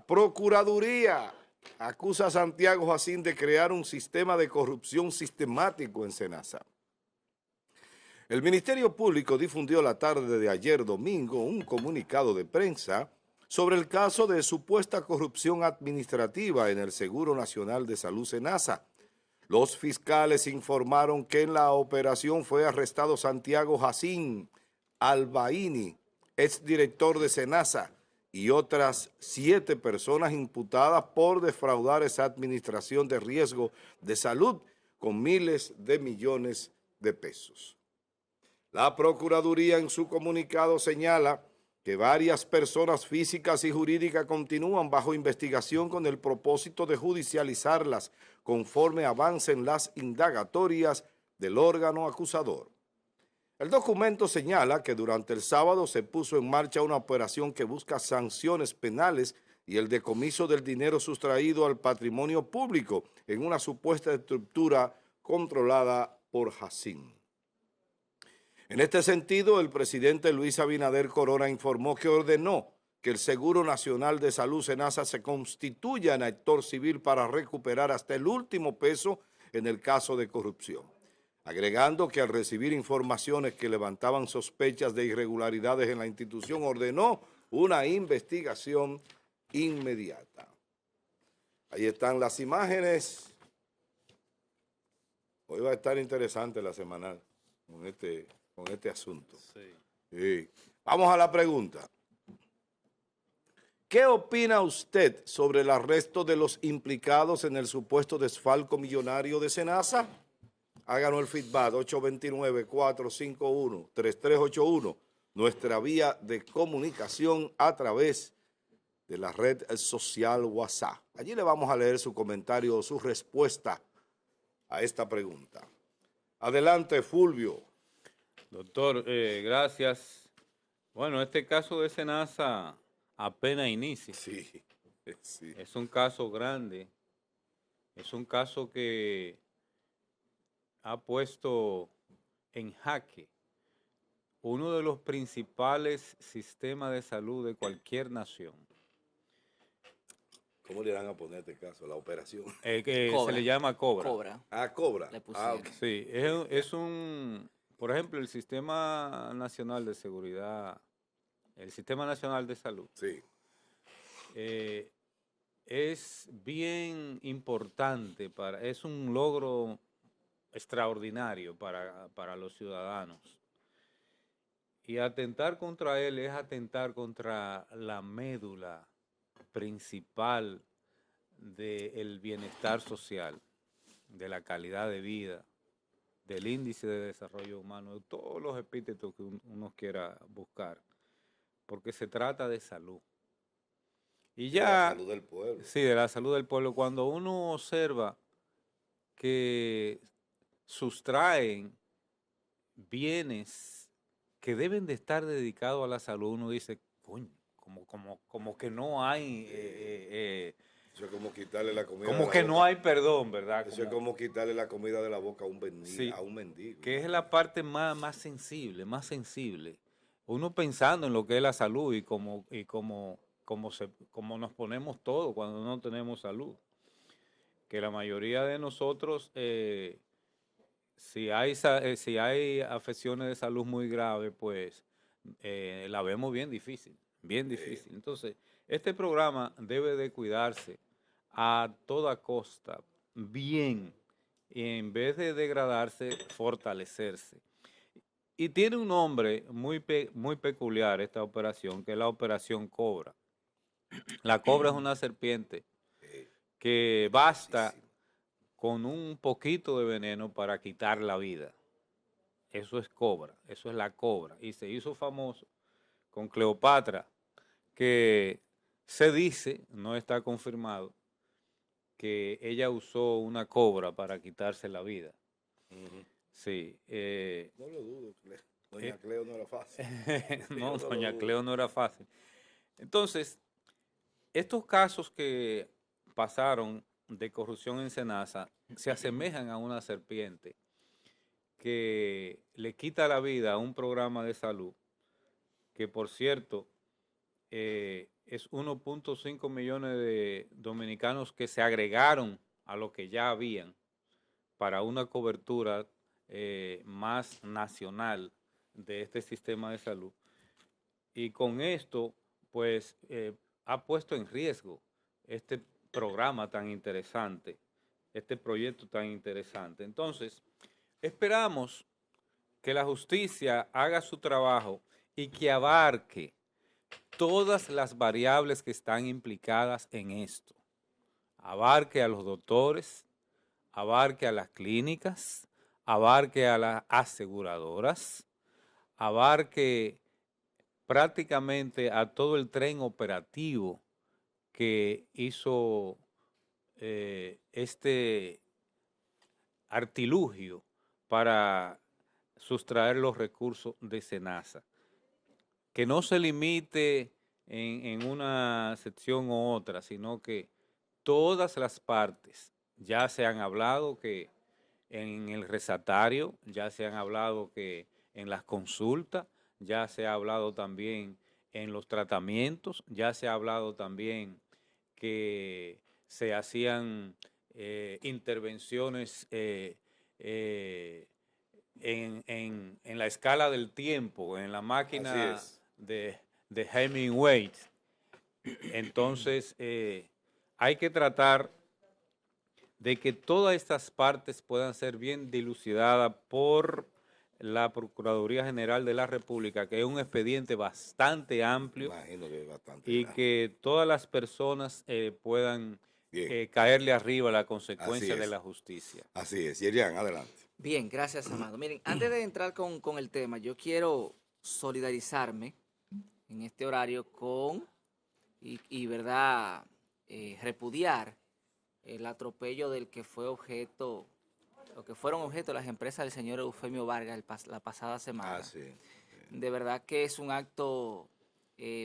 Procuraduría acusa a Santiago Jacín de crear un sistema de corrupción sistemático en Senasa. El Ministerio Público difundió la tarde de ayer domingo un comunicado de prensa sobre el caso de supuesta corrupción administrativa en el Seguro Nacional de Salud Senasa. Los fiscales informaron que en la operación fue arrestado Santiago Jacín Albaini, exdirector de Senasa, y otras 7 personas imputadas por defraudar esa administración de riesgo de salud con miles de millones de pesos. La Procuraduría en su comunicado señala que varias personas físicas y jurídicas continúan bajo investigación con el propósito de judicializarlas conforme avancen las indagatorias del órgano acusador. El documento señala que durante el sábado se puso en marcha una operación que busca sanciones penales y el decomiso del dinero sustraído al patrimonio público en una supuesta estructura controlada por Jacín. En este sentido, el presidente Luis Abinader Corona informó que ordenó que el Seguro Nacional de Salud Senasa se constituya en actor civil para recuperar hasta el último peso en el caso de corrupción, agregando que al recibir informaciones que levantaban sospechas de irregularidades en la institución, ordenó una investigación inmediata. Ahí están las imágenes. Hoy va a estar interesante la semanal con este asunto. Sí. Vamos a la pregunta. ¿Qué opina usted sobre el arresto de los implicados en el supuesto desfalco millonario de Senasa? Háganos el feedback, 829-451-3381, nuestra vía de comunicación a través de la red social WhatsApp. Allí le vamos a leer su comentario o su respuesta a esta pregunta. Adelante, Fulvio. Doctor, gracias. Bueno, este caso de Senasa apenas inicia. Sí. Es un caso grande, es un caso que ha puesto en jaque uno de los principales sistemas de salud de cualquier nación. ¿Cómo le van a poner este caso? La operación. Que se le llama Cobra. Cobra. Ah, Cobra. Okay. Sí, por ejemplo, el Sistema Nacional de Seguridad, el Sistema Nacional de Salud. Sí. Es bien importante, es un logro extraordinario para los ciudadanos. Y atentar contra él es atentar contra la médula principal del bienestar social, de la calidad de vida, del índice de desarrollo humano, de todos los epítetos que uno quiera buscar, porque se trata de salud. Y ya, de la salud del pueblo. Sí, de la salud del pueblo. Cuando uno observa que sustraen bienes que deben de estar dedicados a la salud, uno dice, coño, como que no hay... eso es como quitarle la comida como que no hay perdón, ¿verdad? Eso es como quitarle la comida de la boca a un mendigo. Sí, a un mendigo. Que es la parte más sensible, más sensible. Uno pensando en lo que es la salud y cómo nos ponemos todos cuando no tenemos salud. Que la mayoría de nosotros, si hay afecciones de salud muy graves, pues la vemos bien difícil, bien difícil. Entonces, este programa debe de cuidarse a toda costa, bien, y en vez de degradarse, fortalecerse. Y tiene un nombre muy peculiar esta operación, que es la Operación Cobra. La cobra es una serpiente que basta con un poquito de veneno para quitar la vida. Eso es Cobra, eso es la cobra. Y se hizo famoso con Cleopatra, que se dice, no está confirmado, que ella usó una cobra para quitarse la vida. Sí. No lo dudo. Doña Cleo no era fácil. No, doña Cleo no era fácil. Entonces, estos casos que pasaron de corrupción en Senasa se asemejan a una serpiente que le quita la vida a un programa de salud que, por cierto, es 1.5 millones de dominicanos que se agregaron a lo que ya habían para una cobertura más nacional de este sistema de salud. Y con esto, pues, ha puesto en riesgo este programa tan interesante, este proyecto tan interesante. Entonces, esperamos que la justicia haga su trabajo y que abarque todas las variables que están implicadas en esto. Abarque a los doctores, abarque a las clínicas, abarque a las aseguradoras, abarque prácticamente a todo el tren operativo que hizo este artilugio para sustraer los recursos de SENASA. Que no se limite en una sección u otra, sino que todas las partes, ya se han hablado que en el recetario, ya se han hablado que en las consultas, ya se ha hablado también en los tratamientos, ya se ha hablado también que se hacían intervenciones en la escala del tiempo, en la máquina de Hemingway. Entonces, hay que tratar de que todas estas partes puedan ser bien dilucidadas por la Procuraduría General de la República, que es un expediente bastante amplio. Imagino que es bastante y grande. Que todas las personas puedan caerle arriba a la consecuencia Así de es. la justicia. Así es. Yerian, adelante. Bien, gracias, Amado. Miren, antes de entrar con el tema, yo quiero solidarizarme en este horario con verdad, repudiar el atropello del que fue objeto, lo que fueron objeto las empresas del señor Eufemio Vargas la pasada semana. Sí. De verdad que es un acto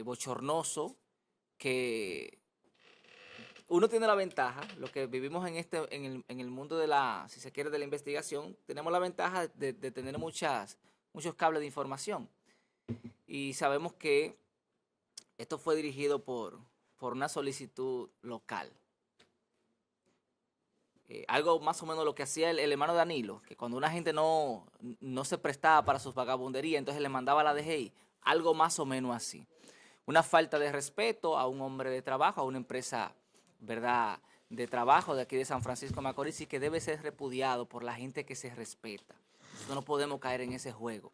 bochornoso que uno tiene la ventaja, lo que vivimos en el mundo de la, si se quiere, de la investigación, tenemos la ventaja de tener muchos cables de información. Y sabemos que esto fue dirigido por una solicitud local. Algo más o menos lo que hacía el hermano Danilo, que cuando una gente no se prestaba para sus vagabunderías, entonces le mandaba a la DGI, algo más o menos así. Una falta de respeto a un hombre de trabajo, a una empresa, ¿verdad?, de trabajo de aquí de San Francisco de Macorís, y que debe ser repudiado por la gente que se respeta. Nosotros no podemos caer en ese juego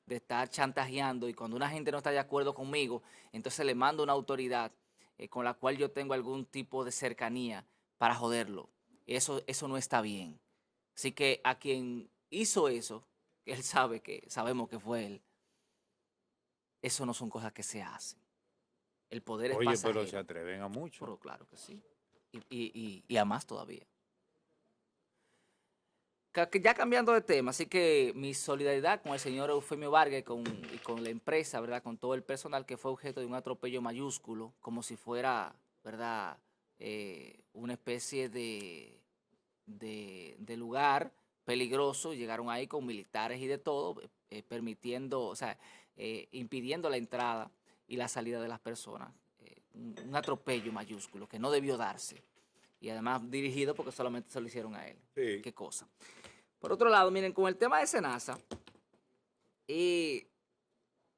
de estar chantajeando, y cuando una gente no está de acuerdo conmigo, entonces le mando una autoridad con la cual yo tengo algún tipo de cercanía para joderlo. Eso no está bien. Así que a quien hizo eso, él sabemos que fue él, eso no son cosas que se hacen. El poder es pasajero. Pero se atreven a mucho. Pero claro que sí. Y a más todavía. Ya cambiando de tema, así que mi solidaridad con el señor Eufemio Vargas y con la empresa, ¿verdad?, con todo el personal que fue objeto de un atropello mayúsculo, como si fuera, ¿verdad?, una especie de lugar peligroso. Llegaron ahí con militares y de todo, impidiendo la entrada y la salida de las personas. Un atropello mayúsculo que no debió darse. Y además dirigido porque solamente se lo hicieron a él. Sí. Qué cosa. Por otro lado, miren, con el tema de SENASA,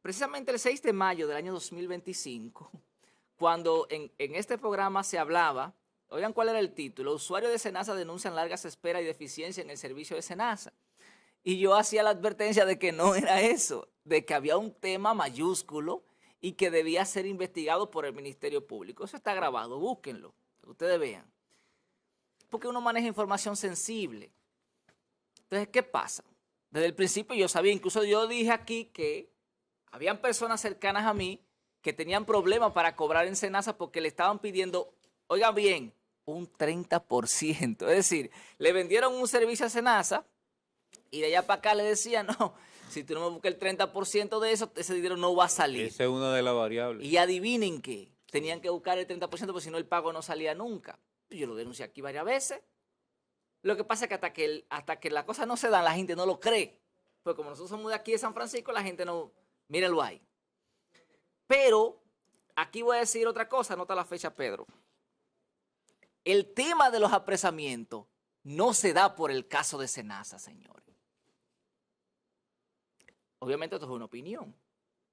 precisamente el 6 de mayo del año 2025, cuando en este programa se hablaba, oigan cuál era el título: usuarios de SENASA denuncian largas esperas y deficiencia en el servicio de SENASA. Y yo hacía la advertencia de que no era eso, de que había un tema mayúsculo y que debía ser investigado por el Ministerio Público. Eso está grabado, búsquenlo, que ustedes vean. Porque uno maneja información sensible. Entonces, ¿qué pasa? Desde el principio yo sabía, incluso yo dije aquí que habían personas cercanas a mí que tenían problemas para cobrar en SENASA porque le estaban pidiendo, oigan bien, un 30%. Es decir, le vendieron un servicio a SENASA y de allá para acá le decían, no, si tú no me buscas el 30% de eso, ese dinero no va a salir. Esa es una de las variables. Y adivinen qué, tenían que buscar el 30% porque si no el pago no salía nunca. Yo lo denuncié aquí varias veces. Lo que pasa es que hasta que la cosa no se da, la gente no lo cree. Pues como nosotros somos de aquí de San Francisco, la gente no, mírenlo ahí. Pero aquí voy a decir otra cosa, anota la fecha, Pedro. El tema de los apresamientos no se da por el caso de Senasa, señores. Obviamente esto es una opinión,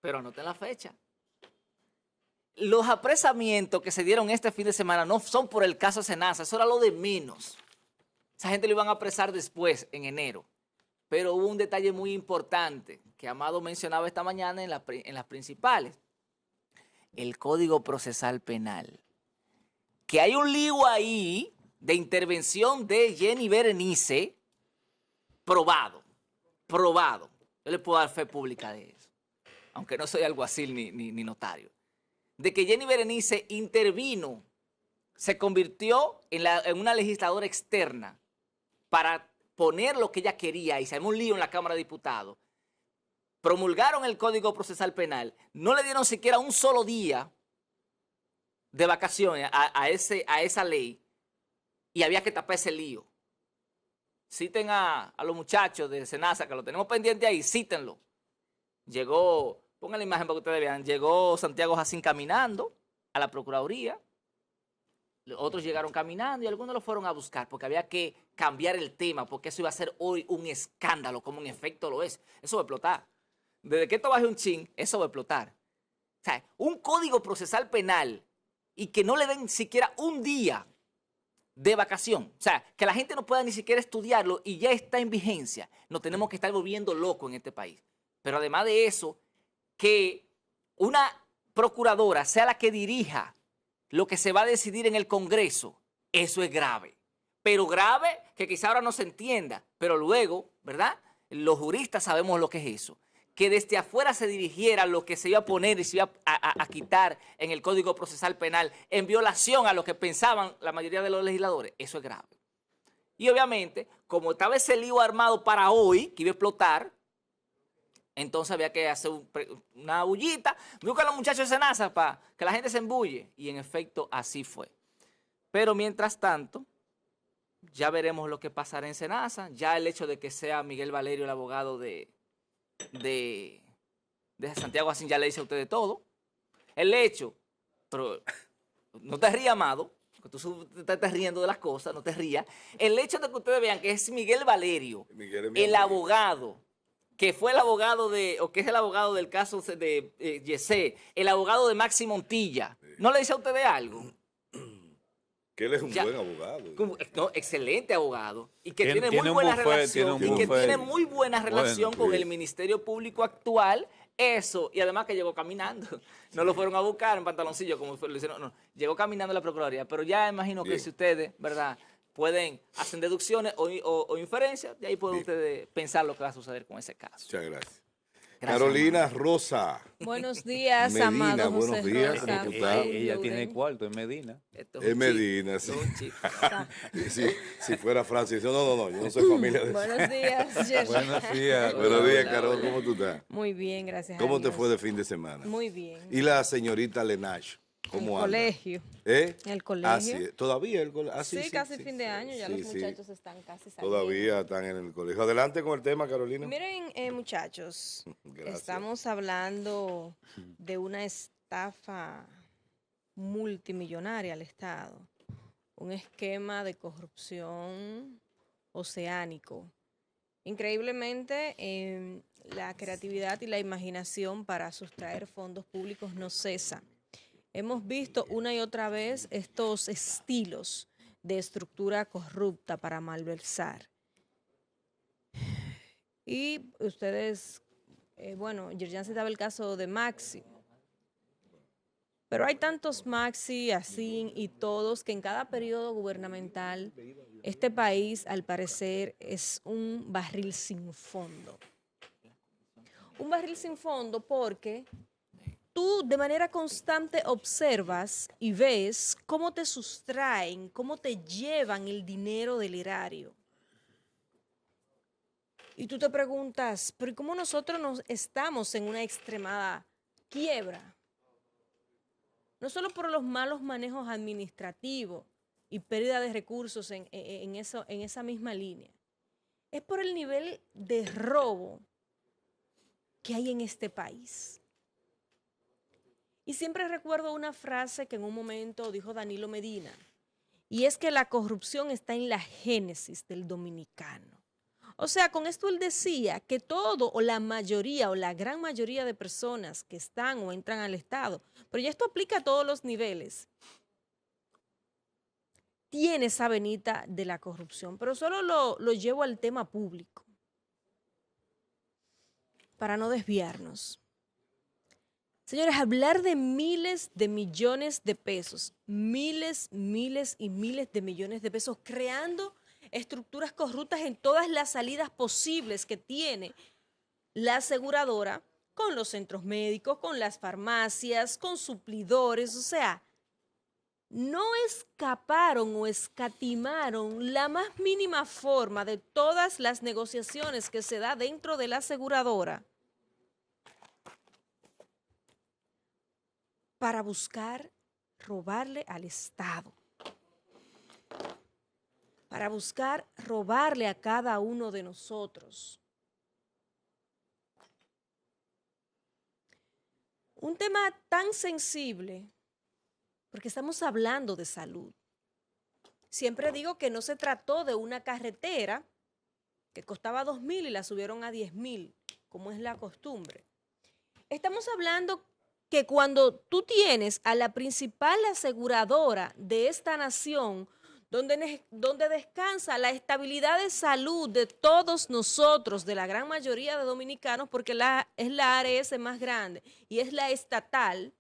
pero anoten la fecha. Los apresamientos que se dieron este fin de semana no son por el caso de Senasa, eso era lo de menos. Esa gente lo iban a apresar después, en enero. Pero hubo un detalle muy importante que Amado mencionaba esta mañana en las principales. El Código Procesal Penal. Que hay un lío ahí de intervención de Jenny Berenice probado. Yo le puedo dar fe pública de eso, aunque no soy alguacil ni notario. De que Jenny Berenice intervino, se convirtió en una legisladora externa para poner lo que ella quería y se armó un lío en la Cámara de Diputados. Promulgaron el Código Procesal Penal, no le dieron siquiera un solo día de vacaciones a esa ley y había que tapar ese lío. Citen a los muchachos de Senasa, que lo tenemos pendiente ahí, cítenlo. Llegó, pongan la imagen para que ustedes vean, llegó Santiago Jacín caminando a la Procuraduría, otros llegaron caminando y algunos lo fueron a buscar porque había que cambiar el tema, porque eso iba a ser hoy un escándalo, como en efecto lo es. Eso va a explotar. Desde que esto baje un chin, eso va a explotar. O sea, un Código Procesal Penal y que no le den siquiera un día de vacación. O sea, que la gente no pueda ni siquiera estudiarlo y ya está en vigencia. Nos tenemos que estar volviendo locos en este país. Pero además de eso, que una procuradora sea la que dirija lo que se va a decidir en el Congreso, eso es grave. Pero grave que quizá ahora no se entienda, pero luego, ¿verdad? Los juristas sabemos lo que es eso. Que desde afuera se dirigiera lo que se iba a poner y se iba a quitar en el Código Procesal Penal en violación a lo que pensaban la mayoría de los legisladores, eso es grave. Y obviamente, como estaba ese lío armado para hoy, que iba a explotar, entonces había que hacer una bullita, buscan a los muchachos de Senasa para que la gente se embulle. Y en efecto, así fue. Pero mientras tanto, ya veremos lo que pasará en Senasa. Ya el hecho de que sea Miguel Valerio el abogado de Santiago Jacín ya le dice a ustedes todo. El hecho, pero no te rías, Amado, porque tú te estás riendo de las cosas, no te rías. El hecho de que ustedes vean que es Miguel Valerio, el abogado, que fue el abogado o que es el abogado del caso de Yesé, el abogado de Maxi Montilla, ¿no le dice a ustedes algo? Que él es un buen abogado. No, excelente abogado. Y que tiene muy buena relación. Y que tiene muy buena relación con el Ministerio Público actual. Eso. Y además que llegó caminando. No lo fueron a buscar en pantaloncillo como lo hicieron. No, llegó caminando a la Procuraduría. Pero ya imagino que si ustedes, ¿verdad?, pueden hacer deducciones o inferencias, de ahí pueden ustedes pensar lo que va a suceder con ese caso. Muchas gracias. Carolina Rosa. Buenos días, Medina, amado José buenos días, Rosa. ¿cómo tú estás? Ella tiene cuarto en Medina. Es Medina, sí. Si fuera Francis, no, yo no soy familia de eso. Buenos días, Jerry. Buenos días. Buenos días, Carol, ¿cómo tú estás? Muy bien, gracias. ¿Cómo a te Dios. fue de fin de semana? Muy bien. Y la señorita Lenach, ¿cómo anda? Colegio. ¿Eh? En el colegio. Ah, sí, todavía el colegio. Sí, casi fin de año, ya los muchachos están casi saliendo. Todavía están en el colegio. Adelante con el tema, Carolina. Miren, muchachos, Gracias. estamos hablando de una estafa multimillonaria al Estado, un esquema de corrupción oceánico. Increíblemente, la creatividad y la imaginación para sustraer fondos públicos no cesa. Hemos visto una y otra vez estos estilos de estructura corrupta para malversar. Y ustedes, bueno, Yerjan citaba el caso de Maxi. Pero hay tantos Maxi, así y todos que en cada periodo gubernamental este país al parecer es un barril sin fondo. Un barril sin fondo porque tú de manera constante observas y ves cómo te sustraen, cómo te llevan el dinero del erario. Y tú te preguntas, ¿pero cómo nosotros estamos en una extremada quiebra? No solo por los malos manejos administrativos y pérdida de recursos en esa misma línea. Es por el nivel de robo que hay en este país. Y siempre recuerdo una frase que en un momento dijo Danilo Medina, y es que la corrupción está en la génesis del dominicano. O sea, con esto él decía que todo o la mayoría o la gran mayoría de personas que están o entran al Estado, pero ya esto aplica a todos los niveles, tiene esa venita de la corrupción, pero solo lo llevo al tema público para no desviarnos. Señores, hablar de miles de millones de pesos, miles y miles de millones de pesos, creando estructuras corruptas en todas las salidas posibles que tiene la aseguradora, con los centros médicos, con las farmacias, con suplidores, o sea, no escaparon o escatimaron la más mínima forma de todas las negociaciones que se da dentro de la aseguradora para buscar robarle al Estado, para buscar robarle a cada uno de nosotros. Un tema tan sensible, porque estamos hablando de salud. Siempre digo que no se trató de una carretera que costaba 2.000 y la subieron a 10.000, como es la costumbre. Estamos hablando que cuando tú tienes a la principal aseguradora de esta nación, donde descansa la estabilidad de salud de todos nosotros, de la gran mayoría de dominicanos, porque es la ARS más grande y es la estatal,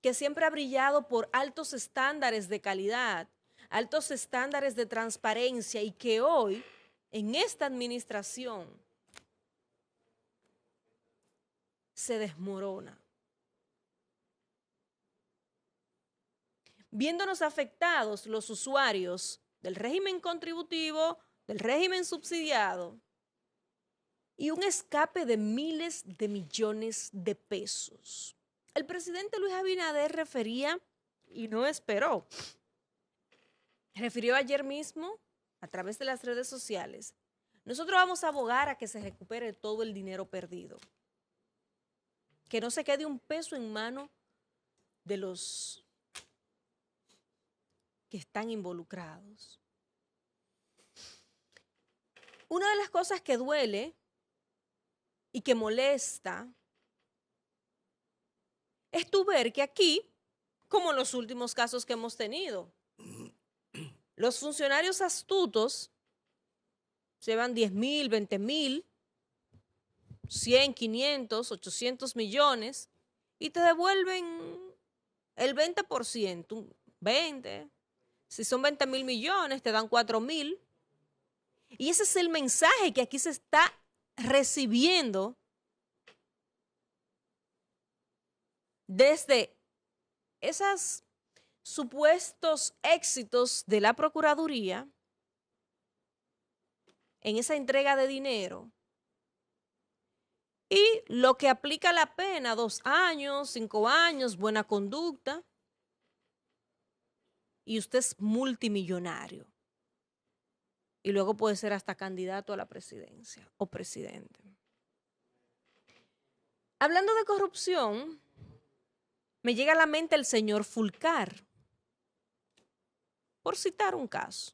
que siempre ha brillado por altos estándares de calidad, altos estándares de transparencia y que hoy, en esta administración, se desmorona. Viéndonos afectados los usuarios del régimen contributivo, del régimen subsidiado y un escape de miles de millones de pesos. El presidente Luis Abinader refería, y no esperó, refirió ayer mismo a través de las redes sociales, nosotros vamos a abogar a que se recupere todo el dinero perdido, que no se quede un peso en mano de los que están involucrados. Una de las cosas que duele y que molesta es tú ver que aquí, como en los últimos casos que hemos tenido, los funcionarios astutos llevan 10.000, 20.000, 100, 500, 800 millones y te devuelven el 20%, 20. Si son 20.000 millones, te dan 4.000. Y ese es el mensaje que aquí se está recibiendo desde esos supuestos éxitos de la Procuraduría en esa entrega de dinero. Y lo que aplica la pena, 2 años, 5 años, buena conducta. Y usted es multimillonario. Y luego puede ser hasta candidato a la presidencia o presidente. Hablando de corrupción, me llega a la mente el señor Fulcar, por citar un caso.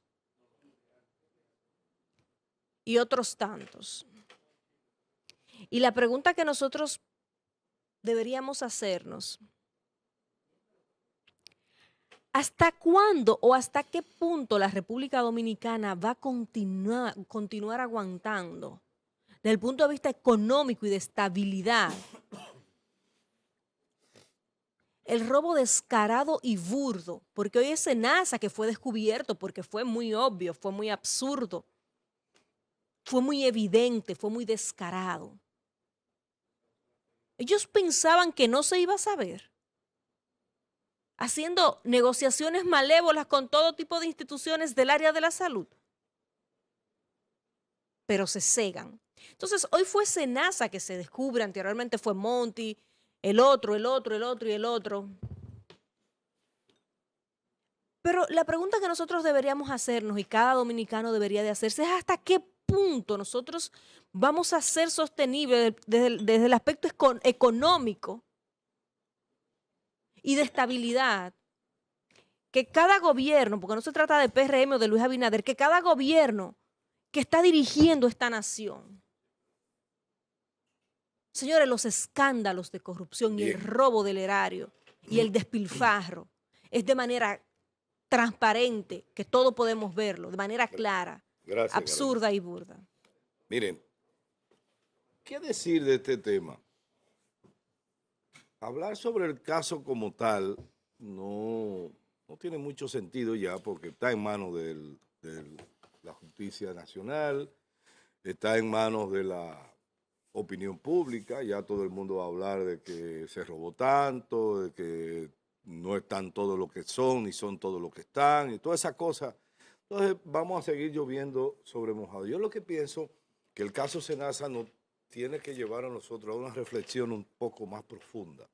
Y otros tantos. Y la pregunta que nosotros deberíamos hacernos: ¿hasta cuándo o hasta qué punto la República Dominicana va a continuar aguantando, desde el punto de vista económico y de estabilidad, el robo descarado y burdo? Porque hoy es SENASA que fue descubierto porque fue muy obvio, fue muy absurdo, fue muy evidente, fue muy descarado. Ellos pensaban que no se iba a saber, haciendo negociaciones malévolas con todo tipo de instituciones del área de la salud, pero se cegan. Entonces, hoy fue SENASA que se descubre, anteriormente fue Monti, el otro. Pero la pregunta que nosotros deberíamos hacernos y cada dominicano debería de hacerse es hasta qué punto nosotros vamos a ser sostenibles desde el aspecto económico y de estabilidad, que cada gobierno, porque no se trata de PRM o de Luis Abinader, que cada gobierno que está dirigiendo esta nación, señores, los escándalos de corrupción y el robo del erario y el despilfarro es de manera transparente, que todos podemos verlo, de manera clara, Gracias, absurda y burda. Miren, ¿qué decir de este tema? Hablar sobre el caso como tal no tiene mucho sentido ya, porque está en manos de la justicia nacional, está en manos de la opinión pública, ya todo el mundo va a hablar de que se robó tanto, de que no están todos los que son, ni son todos los que están, y todas esas cosas. Entonces vamos a seguir lloviendo sobre mojado. Yo lo que pienso que el caso Senasa nos tiene que llevar a nosotros a una reflexión un poco más profunda.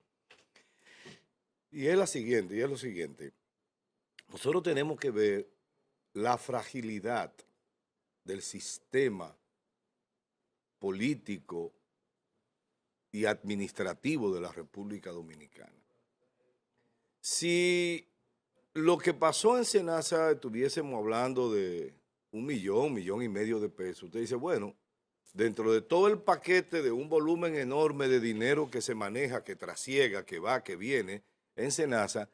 Y es lo siguiente. Nosotros tenemos que ver la fragilidad del sistema político y administrativo de la República Dominicana. Si lo que pasó en Senasa estuviésemos hablando de 1 millón, 1,5 millones de pesos, usted dice, bueno, dentro de todo el paquete de un volumen enorme de dinero que se maneja, que trasiega, que va, que viene en Senasa,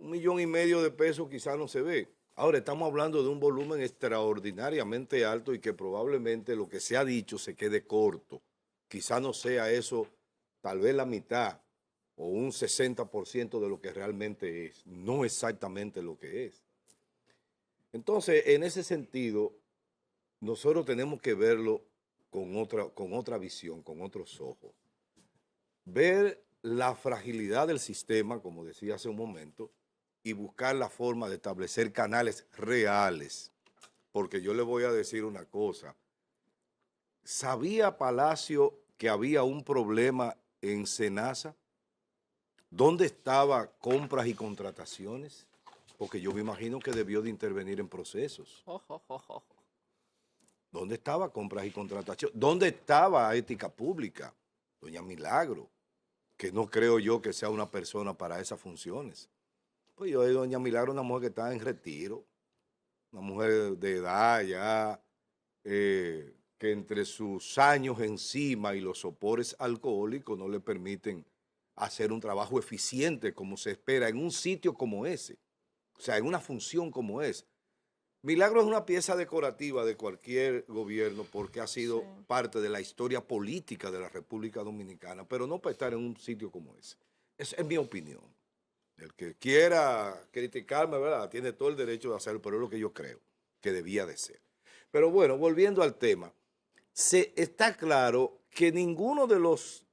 1,5 millones de pesos quizás no se ve. Ahora estamos hablando de un volumen extraordinariamente alto y que probablemente lo que se ha dicho se quede corto. Quizás no sea eso, tal vez la mitad o un 60% de lo que realmente es, no exactamente lo que es. Entonces, en ese sentido, nosotros tenemos que verlo con otra visión, con otros ojos. Ver la fragilidad del sistema, como decía hace un momento, y buscar la forma de establecer canales reales. Porque yo le voy a decir una cosa. ¿Sabía Palacio que había un problema en Senasa? ¿Dónde estaba compras y contrataciones? Porque yo me imagino que debió de intervenir en procesos. ¿Dónde estaba compras y contrataciones? ¿Dónde estaba ética pública? Doña Milagro, que no creo yo que sea una persona para esas funciones. Pues yo, doña Milagro, una mujer que está en retiro, una mujer de edad ya, que entre sus años encima y los sopores alcohólicos no le permiten hacer un trabajo eficiente como se espera en un sitio como ese, o sea, en una función como esa. Milagro es una pieza decorativa de cualquier gobierno porque ha sido parte de la historia política de la República Dominicana, pero no para estar en un sitio como ese. Esa es mi opinión. El que quiera criticarme, ¿verdad?, tiene todo el derecho de hacerlo, pero es lo que yo creo que debía de ser. Pero bueno, volviendo al tema, está claro que ninguno de los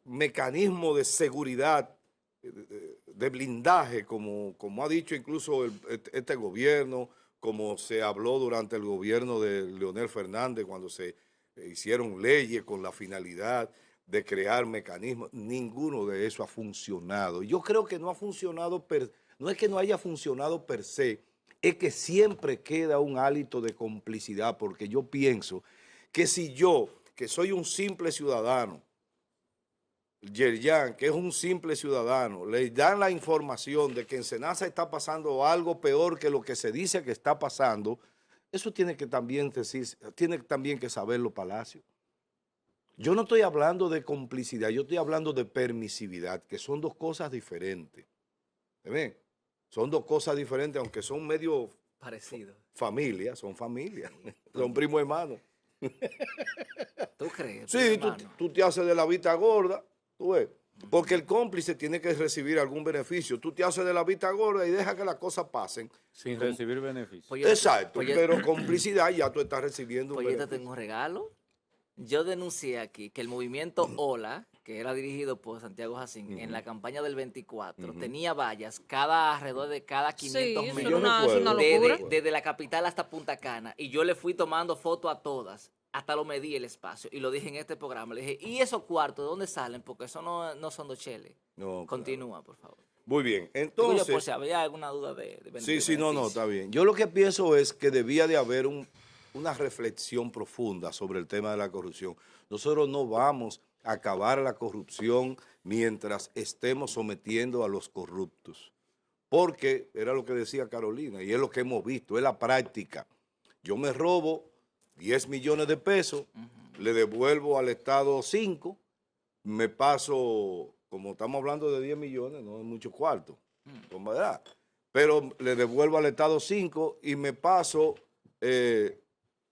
mecanismos de seguridad, de blindaje, como ha dicho incluso este gobierno, como se habló durante el gobierno de Leonel Fernández, cuando se hicieron leyes con la finalidad de crear mecanismos, ninguno de eso ha funcionado. Yo creo que no ha funcionado, no es que no haya funcionado per se, es que siempre queda un hálito de complicidad, porque yo pienso que si yo, que soy un simple ciudadano, Yerjan, que es un simple ciudadano, le dan la información de que en Senasa está pasando algo peor que lo que se dice que está pasando, eso tiene que también que saberlo Palacio. Yo no estoy hablando de complicidad, yo estoy hablando de permisividad, que son dos cosas diferentes. ¿Ven? Son dos cosas diferentes, aunque son medio parecidos. Familias, son familias, son primos hermanos. ¿Tú crees? Sí, tú te haces de la vista gorda, tú ves, porque el cómplice tiene que recibir algún beneficio. Tú te haces de la vista gorda y deja que las cosas pasen. Sin recibir beneficio. Pues exacto, pero complicidad ya tú estás recibiendo un beneficio. Pues yo te tengo un regalo. Yo denuncié aquí que el movimiento OLA, que era dirigido por Santiago Jacín, en la campaña del 24, tenía vallas alrededor de cada 500 sí, metros, es una locura. desde la capital hasta Punta Cana. Y yo le fui tomando fotos a todas, hasta lo medí el espacio. Y lo dije en este programa. Le dije, ¿y esos cuartos de dónde salen? Porque eso no son dos cheles. No, continúa, por favor. Muy bien, entonces... Por si había alguna duda de sí, no, está bien. Yo lo que pienso es que debía de haber una reflexión profunda sobre el tema de la corrupción. Nosotros no vamos acabar la corrupción mientras estemos sometiendo a los corruptos. Porque era lo que decía Carolina y es lo que hemos visto, es la práctica. Yo me robo 10 millones de pesos, le devuelvo al Estado 5, me paso, como estamos hablando de 10 millones, no es mucho cuarto, con verdad, pero le devuelvo al Estado 5 y me paso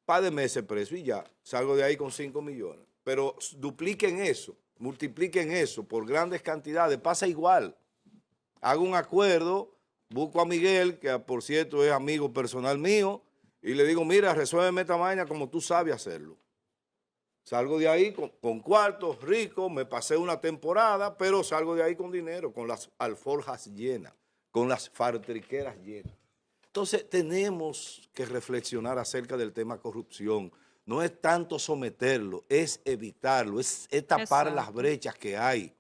par de meses preso y ya, salgo de ahí con 5 millones. Pero dupliquen eso, multipliquen eso por grandes cantidades, pasa igual. Hago un acuerdo, busco a Miguel, que por cierto es amigo personal mío, y le digo, mira, resuélveme esta vaina como tú sabes hacerlo. Salgo de ahí con cuartos ricos, me pasé una temporada, pero salgo de ahí con dinero, con las alforjas llenas, con las fartriqueras llenas. Entonces tenemos que reflexionar acerca del tema corrupción. No es tanto someterlo, es evitarlo, es tapar las brechas que hay.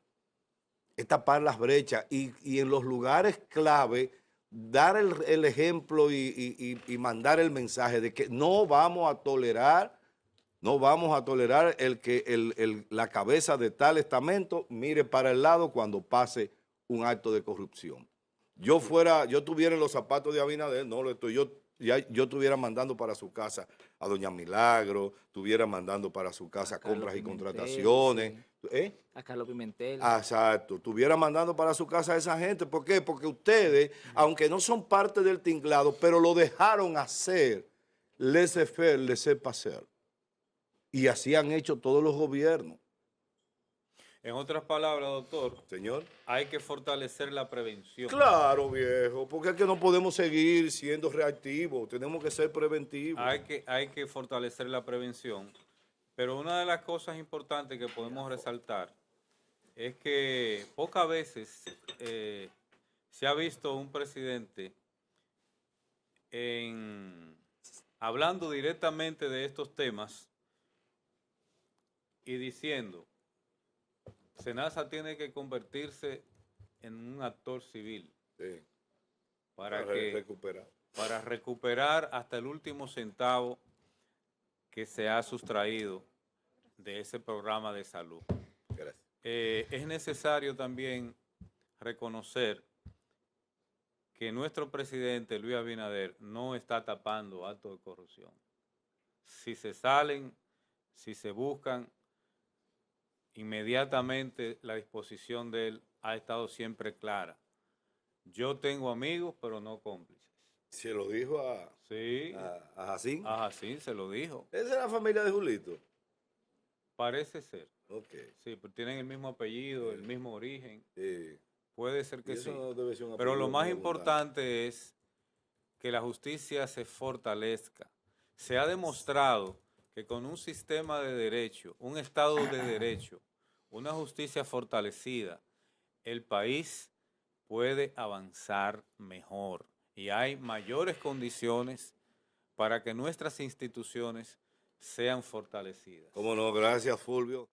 Es tapar las brechas y en los lugares clave dar el ejemplo y mandar el mensaje de que no vamos a tolerar el que la cabeza de tal estamento mire para el lado cuando pase un acto de corrupción. Yo tuviera en los zapatos de Abinader, no lo estoy, yo estuviera mandando para su casa a Doña Milagro, estuviera mandando para su casa compras y contrataciones. Sí. A Carlos Pimentel. Exacto, estuviera mandando para su casa a esa gente. ¿Por qué? Porque ustedes, aunque no son parte del tinglado, pero lo dejaron hacer, laissez-faire, laissez-passer. Y así han hecho todos los gobiernos. En otras palabras, doctor, Señor. hay que fortalecer la prevención. Claro, viejo, porque es que no podemos seguir siendo reactivos, tenemos que ser preventivos. Hay que fortalecer la prevención, pero una de las cosas importantes que podemos resaltar es que pocas veces se ha visto un presidente hablando directamente de estos temas y diciendo, SENASA tiene que convertirse en un actor civil, Sí. para recuperar hasta el último centavo que se ha sustraído de ese programa de salud. Gracias. Es necesario también reconocer que nuestro presidente Luis Abinader no está tapando actos de corrupción. Si se salen, si se buscan, inmediatamente la disposición de él ha estado siempre clara. Yo tengo amigos, pero no cómplices. Se lo dijo a Jacín. A Jacín se lo dijo. ¿Esa es la familia de Julito? Parece ser. Ok. Sí, pero tienen el mismo apellido, el mismo origen. Sí. Puede ser que sí. No debe ser un Pero lo apellido más muy importante es que la justicia se fortalezca. Se ha demostrado que con un sistema de derecho, un Estado de derecho, una justicia fortalecida, el país puede avanzar mejor y hay mayores condiciones para que nuestras instituciones sean fortalecidas. Cómo no, gracias Fulvio.